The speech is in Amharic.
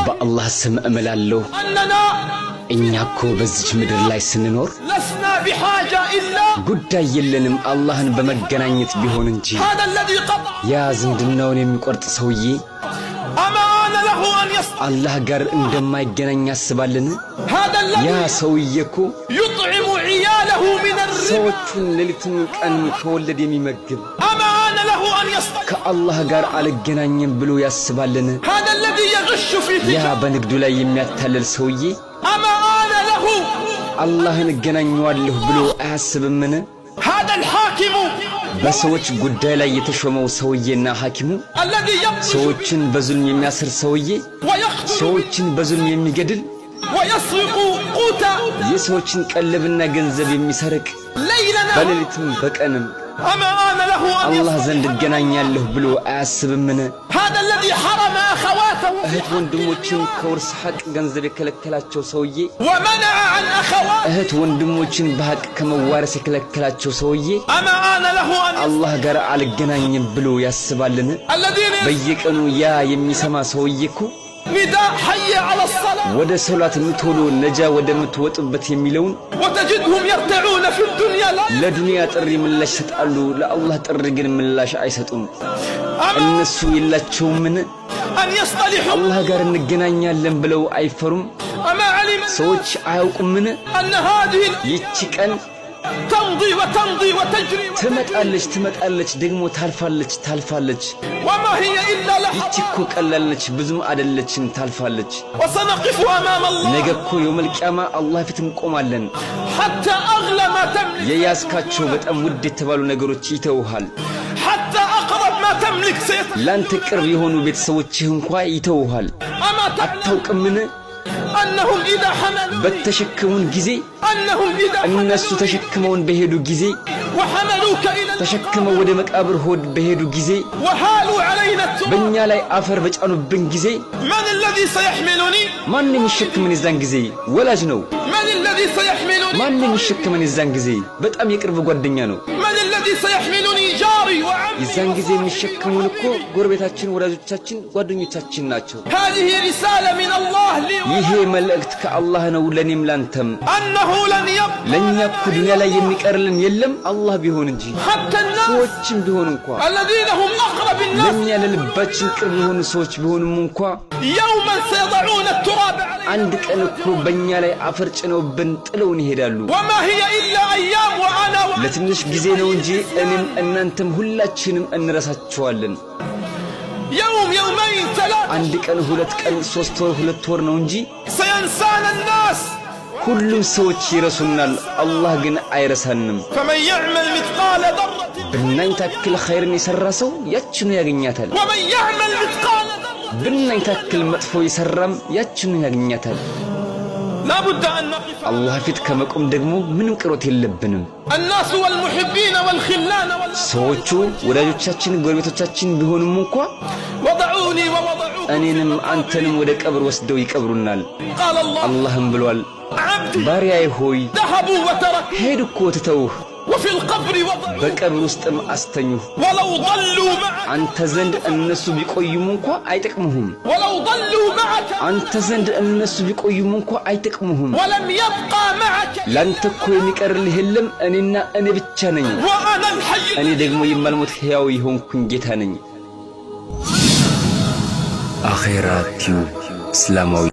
በአላህ ስም እምላለሁ እኛ እኮ በዚች ምድር ላይ ስንኖር ጉዳይ የለንም አላህን በመገናኘት ቢሆን እንጂ ያ ዝምድናውን የሚቆርጥ ሰውዬ አላህ ጋር እንደማይገናኝ ያስባልን? ያ ሰውዬ እኮ ሰዎቹን ሌሊቱን ቀን ከወለድ የሚመግብ ከአላህ ጋር አልገናኝም ብሎ ያስባልን? ያ በንግዱ ላይ የሚያታለል ሰውዬ አላህን እገናኘዋለሁ ብሎ አያስብምን? በሰዎች ጉዳይ ላይ የተሾመው ሰውዬና ሐኪሙ ሰዎችን በዙልም የሚያስር ሰውዬ ሰዎችን በዙልም የሚገድል የሰዎችን ቀለብና ገንዘብ የሚሰርቅ በሌሊትም በቀንም አላህ ዘንድ እገናኛለሁ ብሎ አያስብምን? እህት ወንድሞችን ከውርስ ሐቅ ገንዘብ የከለከላቸው ሰውዬ እህት ወንድሞችን በሐቅ ከመዋረስ የከለከላቸው ሰውዬ አላህ ጋር አልገናኝም ብሎ ያስባልን? በየቀኑ ያ የሚሰማ ሰውዬ እኮ ወደ ሶላት ምትሆኑ ነጃ ወደ ምትወጡበት የሚለውን ለዱንያ ጥሪ ምላሽ ይሰጣሉ፣ ለአላህ ጥሪ ግን ምላሽ አይሰጡም። እነሱ የላቸውምን? አላህ ጋር እንገናኛለን ብለው አይፈሩም? ሰዎች አያውቁምን? ይቺ ቀን ትመጣለች ደግሞ ታልፋለች። ይቺ እኮ ቀላልነች ብዙም አይደለችም ታልፋለች። ነገ እኮ የውመል ቂያማ አላህ ፊት እንቆማለን። የያዝካቸው በጣም ውድ የተባሉ ነገሮች ይተውሃል። ላንተ ቅርብ የሆኑ ቤተሰቦችህ እንኳ ይተውሃል። አታውቅምን? በተሸከሙን ጊዜ እነሱ ተሸክመውን በሄዱ ጊዜ ተሸክመው ወደ መቃብር ሆድ በሄዱ ጊዜ በእኛ ላይ አፈር በጫኑብን ጊዜ ማን የሚሸክመን የዛን ጊዜ? ወላጅ ነው። ማን የሚሸክመን የዛን ጊዜ? በጣም የቅርብ ጓደኛ ነው። የዛን ጊዜ የሚሸክሙን እኮ ጎረቤታችን፣ ወዳጆቻችን፣ ጓደኞቻችን ናቸው። ይሄ መልእክት ከአላህ ነው ለኔም ላንተም። ለኛ እኮ ዱንያ ላይ የሚቀርልን የለም አላህ ቢሆን እንጂ ሰዎችም ቢሆን እንኳ ለኛ ለልባችን ቅርብ የሆኑ ሰዎች ቢሆኑም እንኳ አንድ ቀን እኮ በእኛ ላይ አፈር ጭነውብን ጥለውን ይሄዳሉ። ለትንሽ ጊዜ ነው እንጂ እኔም እናንተም ሁላችንም እንረሳቸዋለን። አንድ ቀን፣ ሁለት ቀን፣ 3 ወር፣ 2 ወር ነው እንጂ ሁሉም ሰዎች ይረሱናል፣ አላህ ግን አይረሳንም። ብናኝ ታክል ኸይርን የሰራ ሰው ያችኑ ያገኛታል። ብናኝ ታክል መጥፎ የሰራም ያችኑ ያገኛታል። አላህ ፊት ከመቆም ደግሞ ምንም ቅሮት የለብንም። ሰዎቹ ወዳጆቻችን፣ ጎረቤቶቻችን ቢሆኑም እንኳ እኔንም አንተንም ወደ ቀብር ወስደው ይቀብሩናል። አላህም ብሏል፣ ባሪያዬ ሆይ ሄዱ እኮ ትተውህ በቀብር ውስጥም አስተኙህ። አንተ ዘንድ እነሱ ቢቆዩም እንኳ አይጠቅሙህም። አንተ ዘንድ እነሱ ቢቆዩም እንኳ አይጠቅሙህም። ላንተ እኮ የሚቀርልህ የለም፣ እኔና እኔ ብቻ ነኝ። እኔ ደግሞ የማልሞት ሕያው የሆንኩኝ ጌታ ነኝ። አኼራ ቲዩብ እስላማዊ